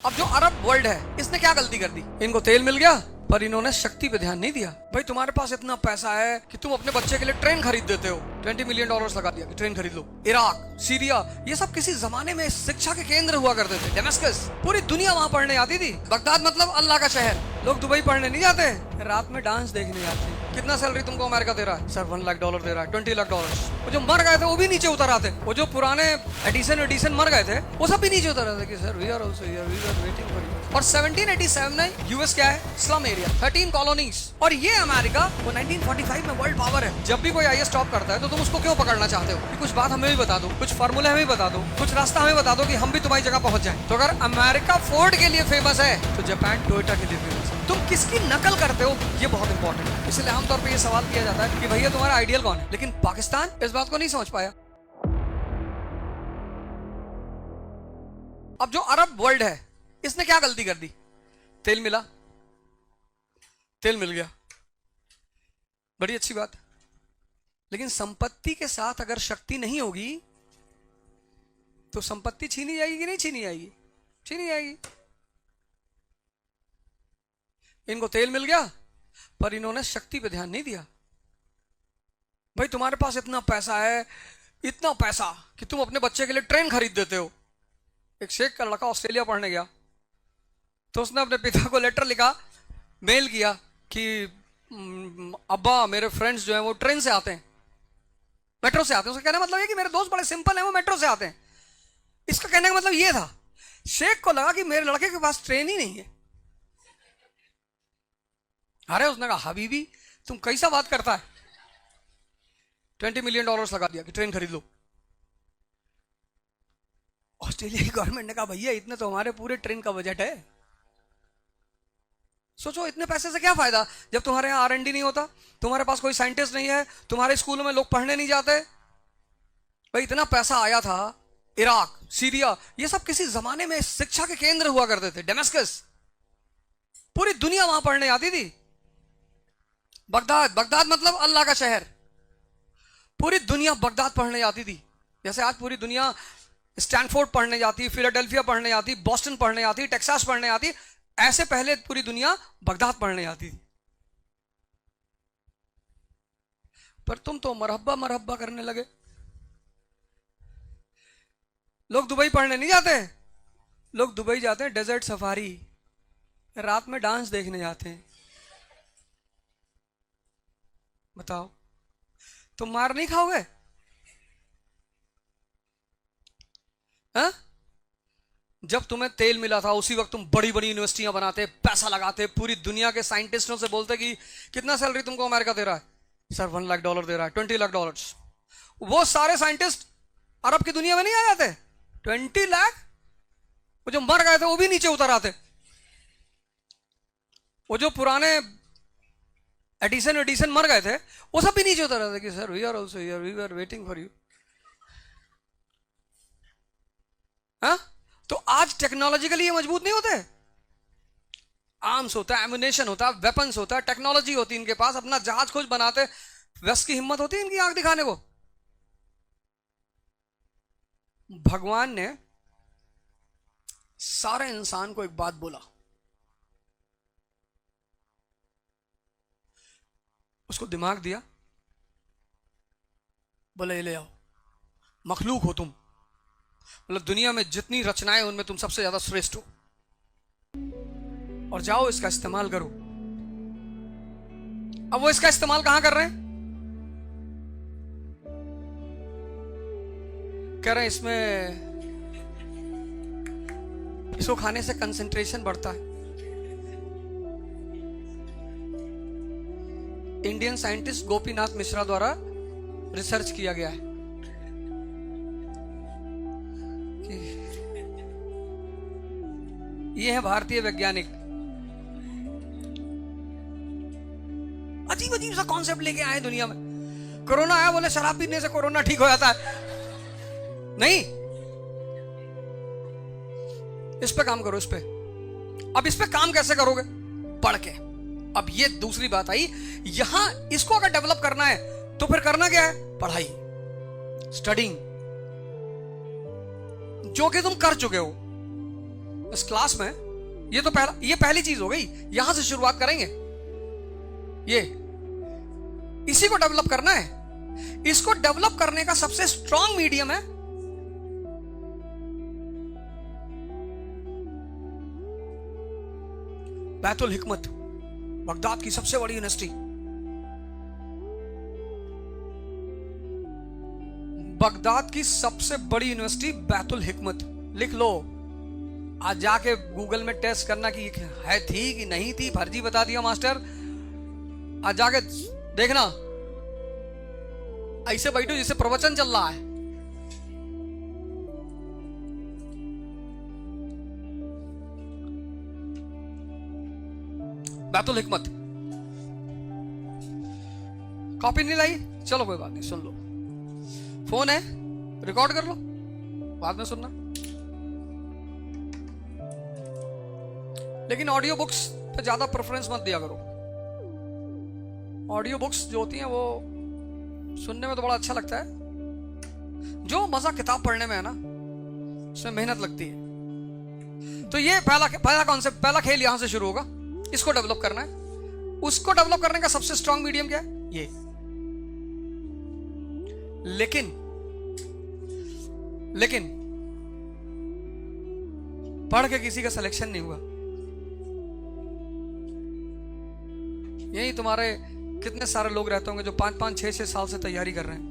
अब जो Arab world है इसने क्या गलती कर दी? इनको तेल मिल गया पर इन्होंने शक्ति पे ध्यान नहीं दिया। भाई तुम्हारे पास इतना पैसा है कि तुम अपने बच्चे के लिए ट्रेन खरीद देते हो, $20 मिलियन लगा दिया कि ट्रेन खरीद लो। इराक, सीरिया, ये सब किसी जमाने में शिक्षा के केंद्र हुआ करते थे। डेमस्कस, पूरी दुनिया वहां पढ़ने आती थी। बगदाद मतलब अल्लाह का शहर। लोग दुबई पढ़ने नहीं जाते, रात में डांस देखने जाते। कितना सैलरी तुमको अमेरिका दे रहा है? सर $1 लाख दे रहा है, $20 लाख। वो जो मर गए थे वो भी नीचे उतर आते। वो जो पुराने एडिसन मर गए थे वो सब भी नीचे उतर आते कि sir we are also here, we are waiting for you. और 1787 में यूएस क्या है? Slum area, 13 colonies. और ये अमेरिका वो 1945 में वर्ल्ड पावर है। जब भी कोई आईएएस टॉप करता है तो तुम उसको क्यों पकड़ना चाहते हो? कि कुछ बात हमें भी बता दो, कुछ फार्मूला हमें बता दो, कुछ रास्ता हमें बता दो कि हम भी तुम्हारी जगह पहुंच जाएं। तो अगर अमेरिका फोर्ड के लिए फेमस है तो जापान टोयोटा के लिए फेमस है। तुम किसकी नकल करते हो ये बहुत इंपॉर्टेंट है। इसलिए आमतौर पर यह सवाल किया जाता है कि भैया तुम्हारा आइडियल कौन है? लेकिन पाकिस्तान इस बात को नहीं समझ पाया। अब जो अरब वर्ल्ड है इसने क्या गलती कर दी? तेल मिला, तेल मिल गया, बड़ी अच्छी बात। लेकिन संपत्ति के साथ अगर शक्ति नहीं होगी तो संपत्ति छीनी जाएगी कि नहीं छीनी जाएगी? छीनी जाएगी। इनको तेल मिल गया पर इन्होंने शक्ति पे ध्यान नहीं दिया। भाई तुम्हारे पास इतना पैसा है, इतना पैसा कि तुम अपने बच्चे के लिए ट्रेन खरीद देते हो। एक शेख का लड़का ऑस्ट्रेलिया पढ़ने गया तो उसने अपने पिता को लेटर लिखा, मेल किया कि अब्बा मेरे फ्रेंड्स जो हैं वो ट्रेन से आते हैं, मेट्रो से आते हैं। उसका कहने का मतलब है कि मेरे दोस्त बड़े सिंपल हैं, वो मेट्रो से आते हैं। इसका कहने का मतलब ये था, शेख को लगा कि मेरे लड़के के पास ट्रेन ही नहीं है। अरे उसने कहा हबीबी तुम कैसा बात करता है? $20 मिलियन लगा दिया कि ट्रेन खरीद लो। ऑस्ट्रेलिया की गवर्नमेंट ने कहा भैया इतने तो हमारे पूरे ट्रेन का बजट है। सोचो इतने पैसे से क्या फायदा जब तुम्हारे यहाँ R&D नहीं होता, तुम्हारे पास कोई साइंटिस्ट नहीं है, तुम्हारे स्कूलों में लोग पढ़ने नहीं जाते। भाई इतना पैसा आया था। इराक, सीरिया, ये सब किसी जमाने में शिक्षा के केंद्र हुआ करते थे। डेमस्कस, पूरी दुनिया वहां पढ़ने आती थी। बगदाद मतलब अल्लाह का शहर। पूरी दुनिया बगदाद पढ़ने जाती थी। जैसे आज पूरी दुनिया स्टैनफोर्ड पढ़ने जाती, फिलाडेल्फिया पढ़ने जाती, बॉस्टन पढ़ने जाती, टेक्सास पढ़ने जाती, ऐसे पहले पूरी दुनिया बगदाद पढ़ने जाती थी। पर तुम तो मरहब्बा करने लगे। लोग दुबई पढ़ने नहीं जाते, लोग दुबई जाते हैं डेजर्ट सफारी, रात में डांस देखने जाते हैं। बताओ तुम मार नहीं खाओगे? हाँ? जब तुम्हें तेल मिला था उसी वक्त तुम बड़ी बड़ी यूनिवर्सिटियां बनाते, पैसा लगाते, पूरी दुनिया के साइंटिस्टों से बोलते कि कितना सैलरी तुमको अमेरिका दे रहा है? सर $1 लाख दे रहा है, $20 लाख। वो सारे साइंटिस्ट अरब की दुनिया में नहीं आ जाते? 20 लाख। वो जो मर गए थे वो भी नीचे उतर आते। वो जो पुराने एडिसन मर गए थे वो सब भी नीचे उतर आते कि sir we are also here, we are waiting for you. हाँ? तो आज टेक्नोलॉजिकली ये मजबूत नहीं होते? आर्म्स होता है, एमुनेशन होता है, वेपन्स होता है, टेक्नोलॉजी होती है इनके पास, अपना जहाज खुद बनाते। वेस्ट की हिम्मत होती है इनकी आंख दिखाने को? भगवान ने सारे इंसान को एक बात बोला, उसको दिमाग दिया, बोले ये ले आओ, मखलूक हो तुम, मतलब दुनिया में जितनी रचनाएं उनमें तुम सबसे ज्यादा श्रेष्ठ हो, और जाओ इसका इस्तेमाल करो। अब वो इसका इस्तेमाल कहां कर रहे हैं? कह रहे हैं इसको खाने से कंसंट्रेशन बढ़ता है। इंडियन साइंटिस्ट गोपीनाथ मिश्रा द्वारा रिसर्च किया गया है कि ये है भारतीय वैज्ञानिक, अजीब अजीब सा कॉन्सेप्ट लेके आए दुनिया में। कोरोना आया, बोले शराब पीने से कोरोना ठीक हो जाता है। नहीं, इस पे काम करो, इस पे। अब इस पे काम कैसे करोगे? पढ़ के। अब ये दूसरी बात आई, यहां इसको अगर डेवलप करना है तो फिर करना क्या है? पढ़ाई, स्टडिंग, जो कि तुम कर चुके हो। इस क्लास में ये तो ये पहली चीज हो गई, यहां से शुरुआत करेंगे। ये इसी को डेवलप करना है। इसको डेवलप करने का सबसे स्ट्रॉन्ग मीडियम है बैतुल हिकमत, बगदाद की सबसे बड़ी यूनिवर्सिटी। बगदाद की सबसे बड़ी यूनिवर्सिटी बैतुल हिकमत, लिख लो। आज जाके गूगल में टेस्ट करना कि है थी कि नहीं थी, फर्जी बता दिया मास्टर। आज जाके देखना, ऐसे बैठो जिससे प्रवचन चल रहा है। बैतुल हिकमत। कॉपी नहीं लाई, चलो कोई बात नहीं, सुन लो। फोन है, रिकॉर्ड कर लो, बाद में सुनना। लेकिन ऑडियो बुक्स पे ज्यादा प्रेफरेंस मत दिया करो। ऑडियो बुक्स जो होती हैं वो सुनने में तो बड़ा अच्छा लगता है, जो मजा किताब पढ़ने में है ना, उसमें मेहनत लगती है। तो ये पहला कॉन्सेप्ट, पहला खेल यहां से शुरू होगा। इसको डेवलप करना है। उसको डेवलप करने का सबसे स्ट्रांग मीडियम क्या है? ये। लेकिन पढ़ के किसी का सिलेक्शन नहीं हुआ। यही तुम्हारे कितने सारे लोग रहते होंगे जो 5-5, 6-6 साल से तैयारी कर रहे हैं,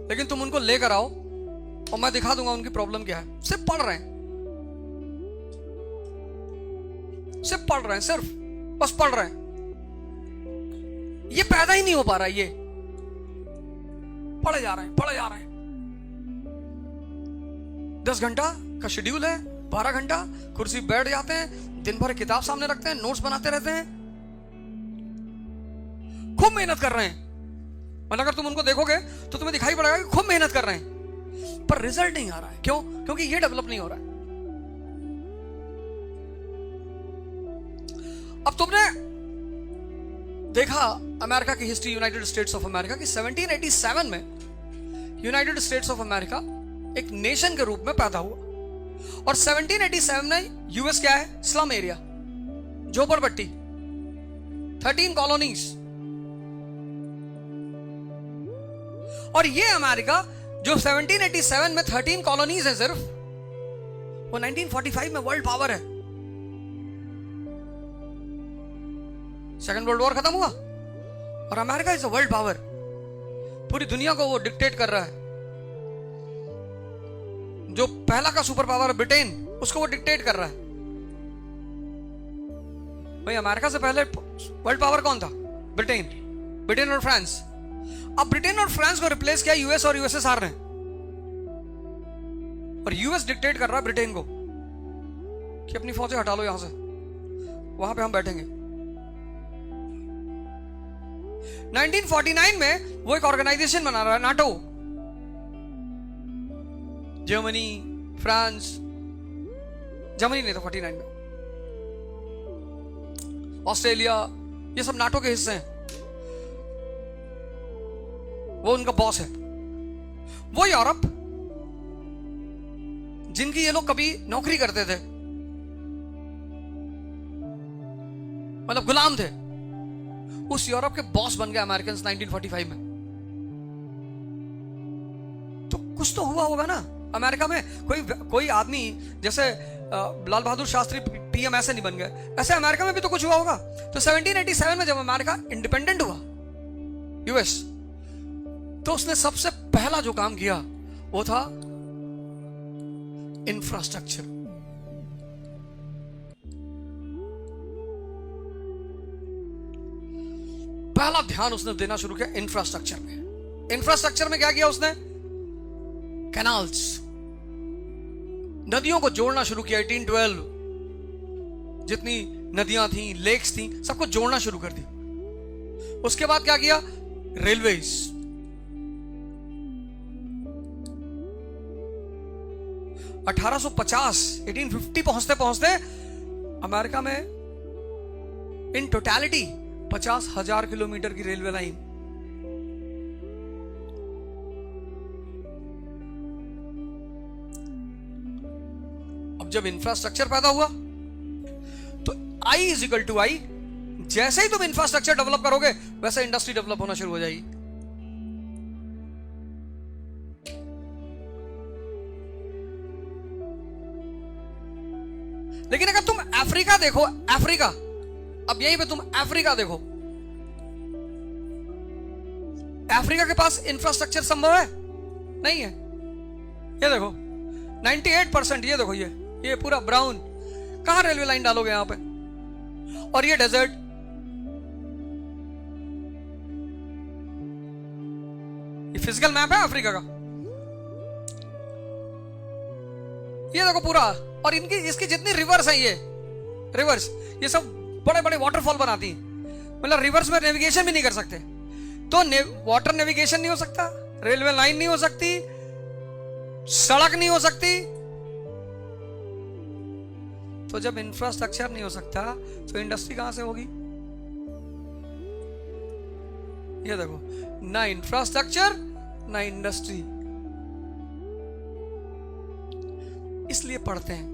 लेकिन तुम उनको लेकर आओ और मैं दिखा दूंगा उनकी प्रॉब्लम क्या है। सिर्फ पढ़ रहे हैं, सिर्फ पढ़ रहे हैं, सिर्फ बस पढ़ रहे हैं। ये पैदा ही नहीं हो पा रहा है। ये पढ़े जा रहे हैं, पढ़े जा रहे हैं। 10 घंटा का शेड्यूल है, 12 घंटा कुर्सी बैठ जाते हैं, दिन भर किताब सामने रखते हैं, नोट्स बनाते रहते हैं, खूब मेहनत कर रहे हैं। मतलब अगर तुम उनको देखोगे तो तुम्हें दिखाई पड़ेगा कि खूब मेहनत कर रहे हैं, पर रिजल्ट नहीं आ रहा है। क्यों? क्योंकि ये डेवलप नहीं हो रहा है। अब तुमने देखा अमेरिका की history, United states of America की। 1787 में यूनाइटेड स्टेट्स ऑफ अमेरिका एक नेशन के रूप में पैदा हुआ, और 1787 में यूएस क्या है? स्लम एरिया, झोपड़पट्टी, 13 कॉलोनीज। और ये अमेरिका जो 1787 में 13 कॉलोनीज है सिर्फ, वो 1945 में वर्ल्ड पावर है। सेकेंड वर्ल्ड वॉर खत्म हुआ और America is a world power. पूरी दुनिया को वो डिक्टेट कर रहा है। जो पहला का सुपर पावर है ब्रिटेन, उसको वो डिक्टेट कर रहा है। भाई अमेरिका से पहले वर्ल्ड पावर कौन था? ब्रिटेन, ब्रिटेन और फ्रांस। अब ब्रिटेन और फ्रांस को रिप्लेस किया यूएस और यूएसएसआर ने, और यूएस डिक्टेट कर रहा है ब्रिटेन को कि अपनी फौजें हटा लो यहां से, वहां पे हम बैठेंगे। 1949 में वो एक ऑर्गेनाइजेशन बना रहा है, नाटो। जर्मनी, फ्रांस, जर्मनी नहीं था 49 में, ऑस्ट्रेलिया, ये सब नाटो के हिस्से हैं। वो उनका बॉस है। वो यूरोप, जिनकी ये लोग कभी नौकरी करते थे, मतलब गुलाम थे, उस यूरोप के बॉस बन गए अमेरिकन 1945 में। तो कुछ तो हुआ होगा ना अमेरिका में। कोई आदमी जैसे लाल बहादुर शास्त्री पीएम ऐसे नहीं बन गए, ऐसे अमेरिका में भी तो कुछ हुआ होगा। तो 1787 में जब अमेरिका इंडिपेंडेंट हुआ, यूएस, तो उसने सबसे पहला जो काम किया वो था इंफ्रास्ट्रक्चर। पहला ध्यान उसने देना शुरू किया इंफ्रास्ट्रक्चर में। इंफ्रास्ट्रक्चर में क्या किया उसने? कैनाल्स, नदियों को जोड़ना शुरू किया। 1812 जितनी नदियां थी, लेक्स थी, सबको जोड़ना शुरू कर दी। उसके बाद क्या किया? रेलवेज। 1850 पहुंचते पहुंचते अमेरिका में इन टोटलिटी 50,000 किलोमीटर की रेलवे लाइन। अब जब इंफ्रास्ट्रक्चर पैदा हुआ तो I इज इक्वल टू आई, जैसे ही तुम इंफ्रास्ट्रक्चर डेवलप करोगे वैसे इंडस्ट्री डेवलप होना शुरू हो जाएगी। लेकिन अगर तुम अफ्रीका देखो, अफ्रीका, अब यहीं पे तुम अफ्रीका देखो, अफ्रीका के पास इंफ्रास्ट्रक्चर संभव है? नहीं है। ये देखो 98%, ये देखो ये पूरा ब्राउन, कहां रेलवे लाइन डालोगे यहां पे? और ये डेजर्ट, ये फिजिकल मैप है अफ्रीका का। ये देखो पूरा, और इनकी इसकी जितनी रिवर्स है, ये रिवर्स, ये सब बड़े बड़े वाटरफॉल बनाती हैं। मतलब रिवर्स में नेविगेशन भी नहीं कर सकते, तो वाटर नेविगेशन नहीं हो सकता, रेलवे लाइन नहीं हो सकती, सड़क नहीं हो सकती। तो जब इंफ्रास्ट्रक्चर नहीं हो सकता तो इंडस्ट्री कहां से होगी? ये देखो, ना इंफ्रास्ट्रक्चर ना इंडस्ट्री। इसलिए पढ़ते हैं।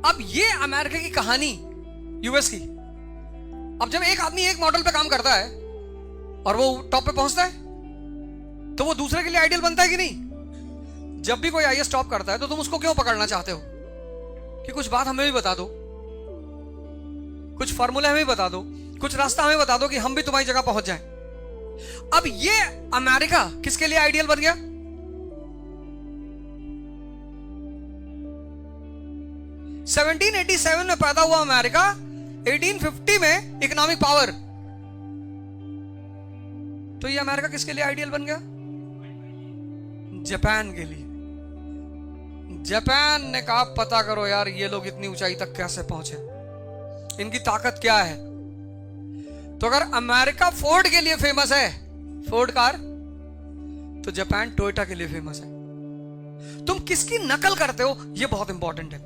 अब ये अमेरिका की कहानी, यूएस की। अब जब एक आदमी एक मॉडल पे काम करता है और वो टॉप पे पहुंचता है तो वो दूसरे के लिए आइडियल बनता है कि नहीं? जब भी कोई आईएएस टॉप करता है तो तुम उसको क्यों पकड़ना चाहते हो कि कुछ बात हमें भी बता दो, कुछ फॉर्मूला हमें भी बता दो, कुछ रास्ता हमें बता दो कि हम भी तुम्हारी जगह पहुंच जाएं। अब ये अमेरिका किसके लिए आइडियल बन गया? 1787 में पैदा हुआ अमेरिका, 1850 में इकोनॉमिक पावर। तो ये अमेरिका किसके लिए आइडियल बन गया? जापान के लिए। जापान ने कहा पता करो यार ये लोग इतनी ऊंचाई तक कैसे पहुंचे, इनकी ताकत क्या है। तो अगर अमेरिका फोर्ड के लिए फेमस है, फोर्ड कार, तो जापान टोयोटा के लिए फेमस है। तुम किसकी नकल करते हो ये बहुत इंपॉर्टेंट है।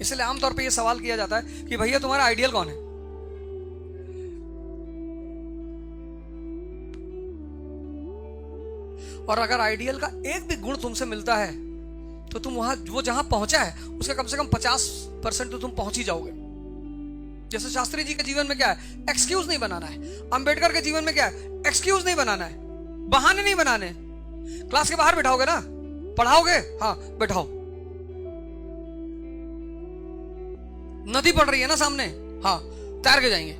इसलिए आमतौर पे ये सवाल किया जाता है कि भैया तुम्हारा आइडियल कौन है? और अगर आइडियल का एक भी गुण तुमसे मिलता है तो तुम वहां, वो जहां पहुंचा है उसका कम से कम 50% तो तुम पहुंच ही जाओगे। जैसे शास्त्री जी के जीवन में क्या है? एक्सक्यूज नहीं बनाना है। अंबेडकर के जीवन में क्या है? एक्सक्यूज नहीं बनाना है, बहाने नहीं बनाने। क्लास के बाहर बैठाओगे ना, पढ़ाओगे, हाँ बैठाओ। नदी पड़ रही है ना सामने, हाँ तैर के जाएंगे,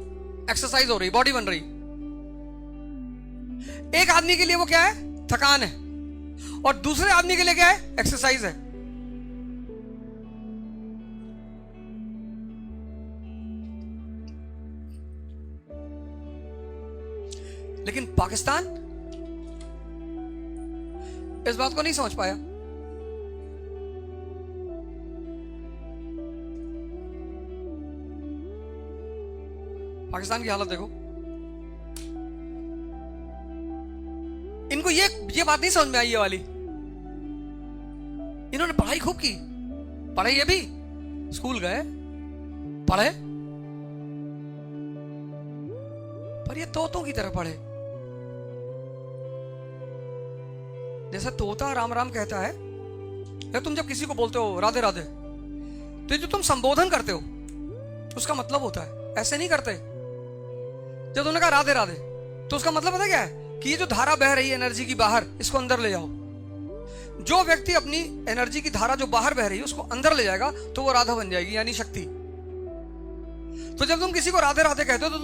एक्सरसाइज हो रही, बॉडी बन रही। एक आदमी के लिए वो क्या है? थकान है, और दूसरे आदमी के लिए क्या है? एक्सरसाइज है। लेकिन पाकिस्तान इस बात को नहीं समझ पाया। पाकिस्तान की हालत देखो, इनको ये बात नहीं समझ में आई, ये वाली। इन्होंने पढ़ाई खूब की, पढ़े, ये भी स्कूल गए, पढ़े, पर ये तोतों की तरह पढ़े। जैसे तोता राम राम कहता है, या तुम जब किसी को बोलते हो राधे राधे, तो जो तुम संबोधन करते हो उसका मतलब होता है, ऐसे नहीं करते। जब तुमने कहा राधे राधे तो उसका मतलब पता क्या है? कि ये जो धारा बह रही है एनर्जी की बाहर, इसको अंदर ले जाओ। जो व्यक्ति अपनी एनर्जी की धारा जो बाहर बह रही है उसको अंदर ले जाएगा तो वो राधा बन जाएगी, यानी शक्ति। तो जब तुम किसी को राधे राधे कहते हो तो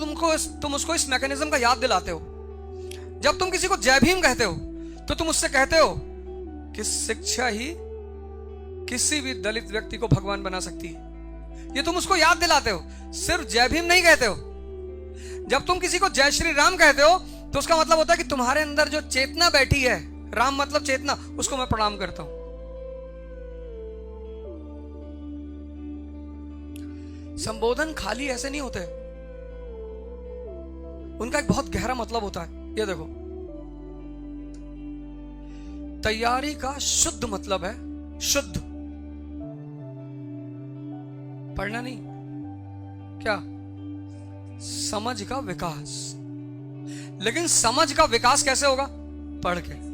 तुम उसको इस मैकेनिज्म का याद दिलाते हो। जब तुम किसी को जय भीम कहते हो तो तुम उससे कहते हो कि शिक्षा ही किसी भी दलित व्यक्ति को भगवान बना सकती है। ये तुम उसको याद दिलाते हो, सिर्फ जय भीम नहीं कहते हो। जब तुम किसी को जय श्री राम कहते हो तो उसका मतलब होता है कि तुम्हारे अंदर जो चेतना बैठी है, राम मतलब चेतना, उसको मैं प्रणाम करता हूं। संबोधन खाली ऐसे नहीं होते, उनका एक बहुत गहरा मतलब होता है। ये देखो, तैयारी का शुद्ध मतलब है शुद्ध, पढ़ना नहीं, क्या? समझ का विकास। लेकिन समझ का विकास कैसे होगा? पढ़ के।